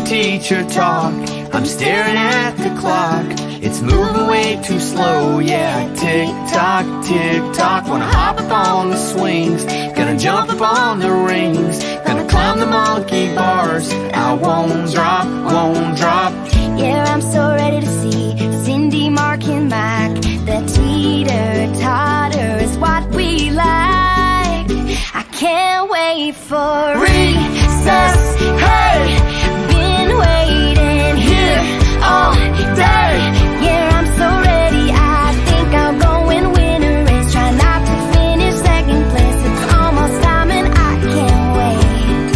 teacher talk. I'm staring at the clock. It's moving way too slow, yeah. Tick tock, wanna hop up on the swings. Gonna jump up on the rings. Gonna climb the monkey bars. I won't drop, won't drop. Yeah, I'm so ready to see Cindy, Mark, and Mac. The teeter-totter is what we like. I can't wait for recess. Hey, been waiting here all day. Yeah, I'm so ready. I think I'll go and win a race. Try not to finish second place. It's almost time and I can't wait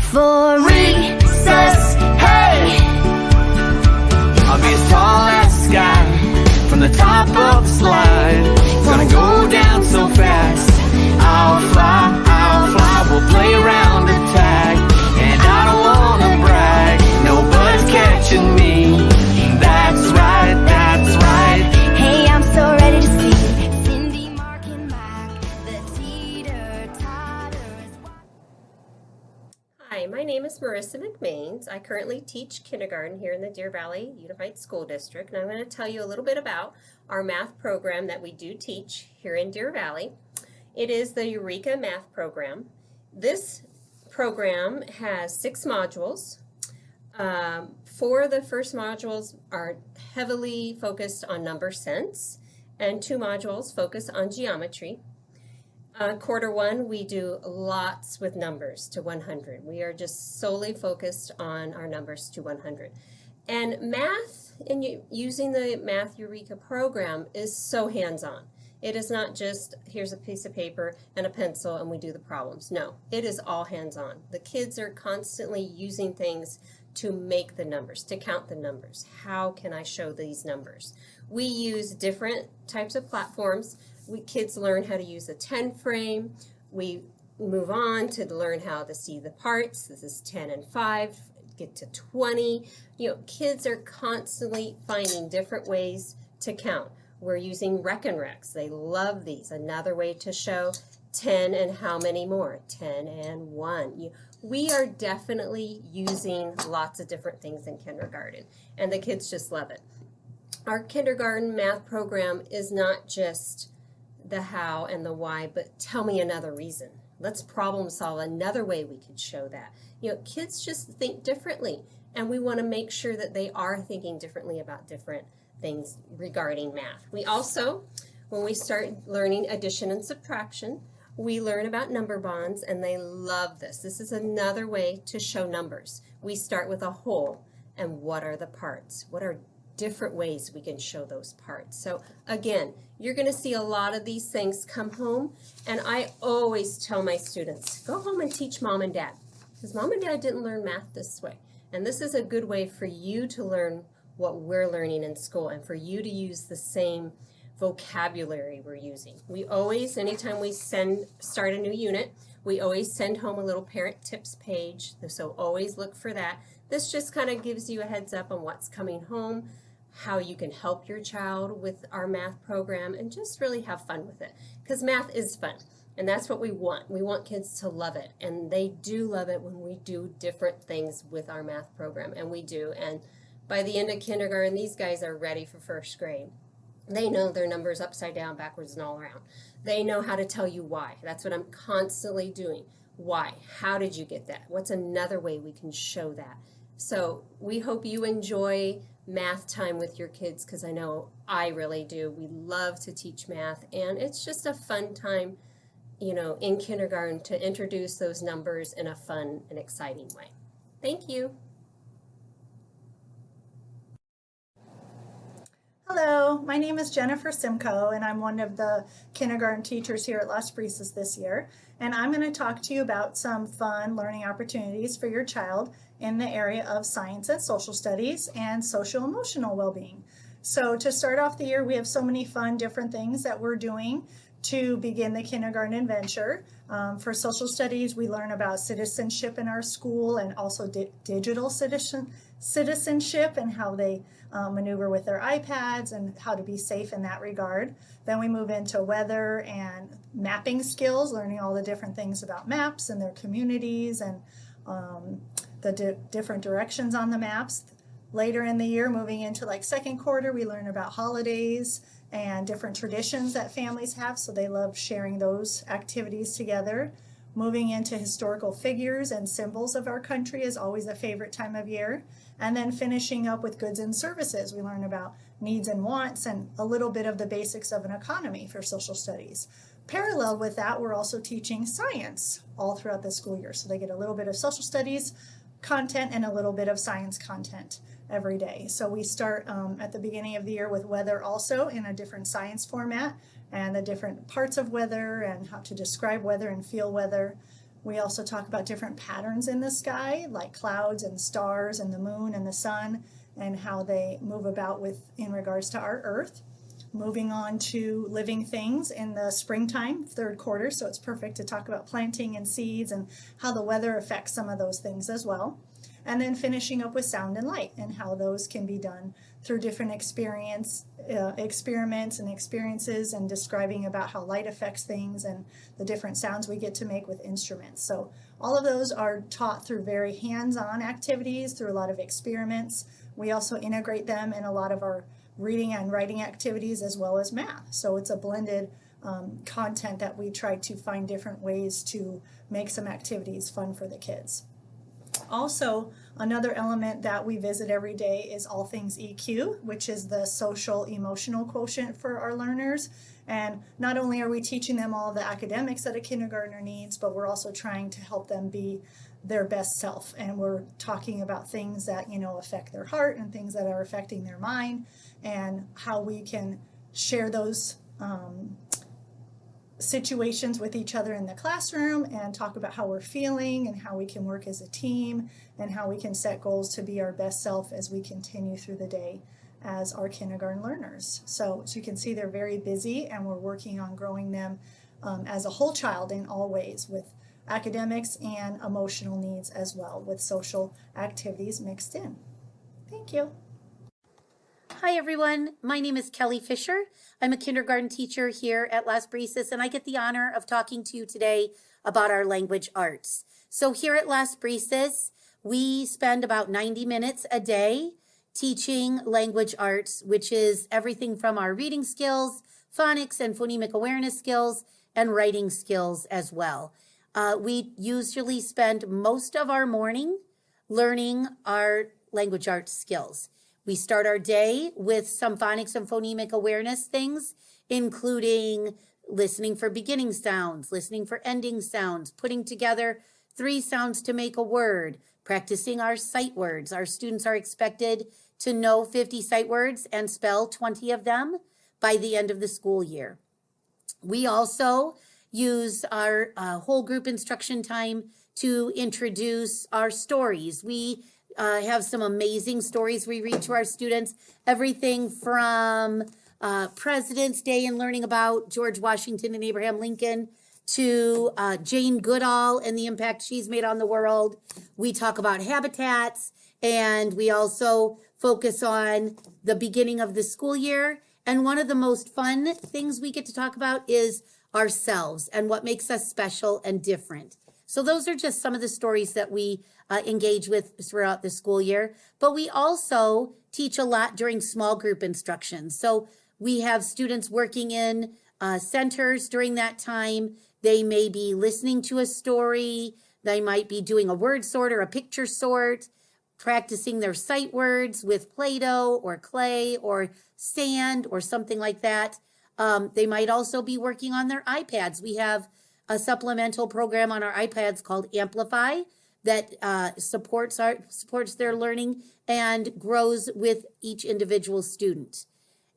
for recess. Hey, I'll be as tall as the sky from the top of the slide. Gonna go down so fast. I'll fly, we'll play around the tag. And I don't wanna brag, nobody's catching me. That's right, that's right. Hey, I'm so ready to see Cindy, Mark, and Mac. The teeter-totter is what... Hi, my name is Marissa McMains. I currently teach kindergarten here in the Deer Valley Unified School District, and I'm going to tell you a little bit about our math program that we do teach here in Deer Valley. It is the Eureka Math Program. This program has 6 modules. 4 of the first modules are heavily focused on number sense, and 2 modules focus on geometry. Quarter 1, we do lots with numbers to 100. We are just solely focused on our numbers to 100. And math, using the Math Eureka program, is so hands-on. It is not just, here's a piece of paper and a pencil and we do the problems. No, it is all hands-on. The kids are constantly using things to make the numbers, to count the numbers. How can I show these numbers? We use different types of platforms. Kids learn how to use a 10 frame. We move on to learn how to see the parts. This is 10 and 5, get to 20. Kids are constantly finding different ways to count. We're using Reckon Recs. They love these. Another way to show 10 and how many more? 10 and 1. We are definitely using lots of different things in kindergarten, and the kids just love it. Our kindergarten math program is not just the how and the why, but tell me another reason. Let's problem solve another way we could show that. Kids just think differently, and we want to make sure that they are thinking differently about different things regarding math. We also, when we start learning addition and subtraction, we learn about number bonds, and they love this. This is another way to show numbers. We start with a whole, and what are the parts? What are different ways we can show those parts? So again, you're going to see a lot of these things come home, and I always tell my students, go home and teach mom and dad, because mom and dad didn't learn math this way. And this is a good way for you to learn what we're learning in school and for you to use the same vocabulary we're using. We always, anytime we start a new unit, we always send home a little parent tips page, so always look for that. This just kind of gives you a heads up on what's coming home, how you can help your child with our math program, and just really have fun with it, because math is fun. And that's what we want. We want kids to love it, and they do love it when we do different things with our math program, and we do. And by the end of kindergarten, these guys are ready for first grade. They know their numbers upside down, backwards, and all around. They know how to tell you why. That's what I'm constantly doing. Why? How did you get that? What's another way we can show that? So we hope you enjoy math time with your kids, because I know I really do. We love to teach math, and it's just a fun time, in kindergarten to introduce those numbers in a fun and exciting way. Thank you. Hello, my name is Jennifer Simcoe, and I'm one of the kindergarten teachers here at Las Brisas this year. And I'm going to talk to you about some fun learning opportunities for your child in the area of science and social studies and social-emotional well-being. So to start off the year, we have so many fun different things that we're doing to begin the kindergarten adventure. For social studies, we learn about citizenship in our school and also digital citizenship and how they maneuver with their iPads and how to be safe in that regard. Then we move into weather and mapping skills, learning all the different things about maps and their communities and the different directions on the maps. Later in the year, moving into like second quarter, we learn about holidays and different traditions that families have, so they love sharing those activities together. Moving into historical figures and symbols of our country is always a favorite time of year. And then finishing up with goods and services. We learn about needs and wants and a little bit of the basics of an economy for social studies. Parallel with that, we're also teaching science all throughout the school year. So they get a little bit of social studies content and a little bit of science content every day. So we start at the beginning of the year with weather also in a different science format, and the different parts of weather and how to describe weather and feel weather. We also talk about different patterns in the sky, like clouds and stars and the moon and the sun, and how they move about in regards to our earth. Moving on to living things in the springtime, third quarter, so it's perfect to talk about planting and seeds and how the weather affects some of those things as well. And then finishing up with sound and light and how those can be done through different experiments and experiences, and describing about how light affects things and the different sounds we get to make with instruments. So all of those are taught through very hands-on activities, through a lot of experiments. We also integrate them in a lot of our reading and writing activities as well as math. So it's a blended content that we try to find different ways to make some activities fun for the kids. Also, another element that we visit every day is all things EQ, which is the social emotional quotient for our learners. And not only are we teaching them all the academics that a kindergartner needs, but we're also trying to help them be their best self. And we're talking about things that, affect their heart and things that are affecting their mind, and how we can share those situations with each other in the classroom and talk about how we're feeling and how we can work as a team and how we can set goals to be our best self as we continue through the day as our kindergarten learners. So as you can see, they're very busy, and we're working on growing them as a whole child in all ways, with academics and emotional needs as well, with social activities mixed in. Thank you. Hi everyone, my name is Kelly Fisher. I'm a kindergarten teacher here at Las Brisas, and I get the honor of talking to you today about our language arts. So here at Las Brisas, we spend about 90 minutes a day teaching language arts, which is everything from our reading skills, phonics and phonemic awareness skills, and writing skills as well. We usually spend most of our morning learning our language arts skills. We start our day with some phonics and phonemic awareness things, including listening for beginning sounds, listening for ending sounds, putting together 3 sounds to make a word, practicing our sight words. Our students are expected to know 50 sight words and spell 20 of them by the end of the school year. We also use our whole group instruction time to introduce our stories. We have some amazing stories we read to our students, everything from President's Day and learning about George Washington and Abraham Lincoln to Jane Goodall and the impact she's made on the world. We talk about habitats, and we also focus on the beginning of the school year. And one of the most fun things we get to talk about is ourselves and what makes us special and different. So those are just some of the stories that we engage with throughout the school year. But we also teach a lot during small group instruction. So we have students working in centers during that time. They may be listening to a story. They might be doing a word sort or a picture sort, practicing their sight words with Play-Doh or clay or sand or something like that. They might also be working on their iPads. We have a supplemental program on our iPads called Amplify that supports their learning and grows with each individual student.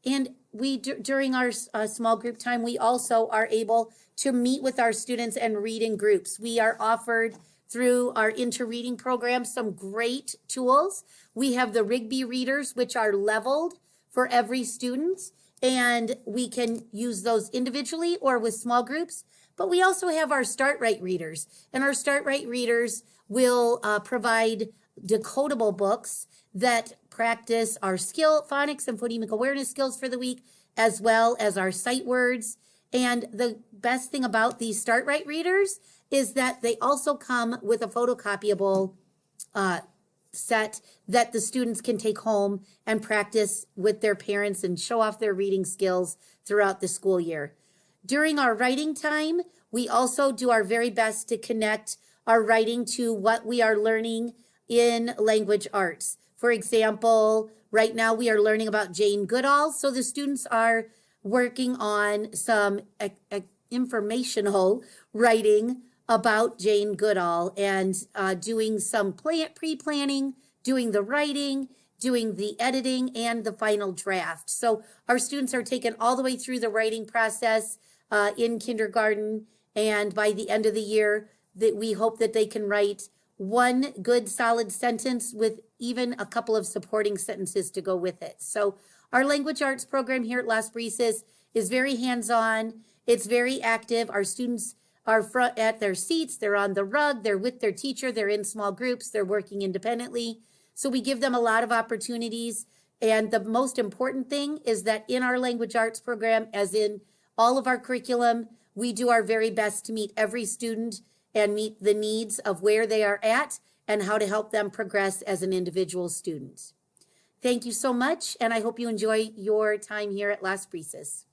And we, during our small group time, we also are able to meet with our students and read in groups. We are offered through our Inter-Reading program some great tools. We have the Rigby readers, which are leveled for every student, and we can use those individually or with small groups. But we also have our Start Right readers, and our Start Right readers will provide decodable books that practice our phonics and phonemic awareness skills for the week, as well as our sight words. And the best thing about these Start Right readers is that they also come with a photocopyable set that the students can take home and practice with their parents and show off their reading skills throughout the school year. During our writing time, we also do our very best to connect our writing to what we are learning in language arts. For example, right now we are learning about Jane Goodall, so the students are working on some informational writing about Jane Goodall and doing some pre-planning, doing the writing, doing the editing, and the final draft. So our students are taken all the way through the writing process in kindergarten, and by the end of the year, that we hope that they can write one good solid sentence with even a couple of supporting sentences to go with it. So our language arts program here at Las Brisas is very hands-on. It's very active. Our students are at their seats, they're on the rug, they're with their teacher, they're in small groups, they're working independently. So we give them a lot of opportunities. And the most important thing is that in our language arts program, as in all of our curriculum, we do our very best to meet every student and meet the needs of where they are at and how to help them progress as an individual student. Thank you so much, and I hope you enjoy your time here at Las Brisas.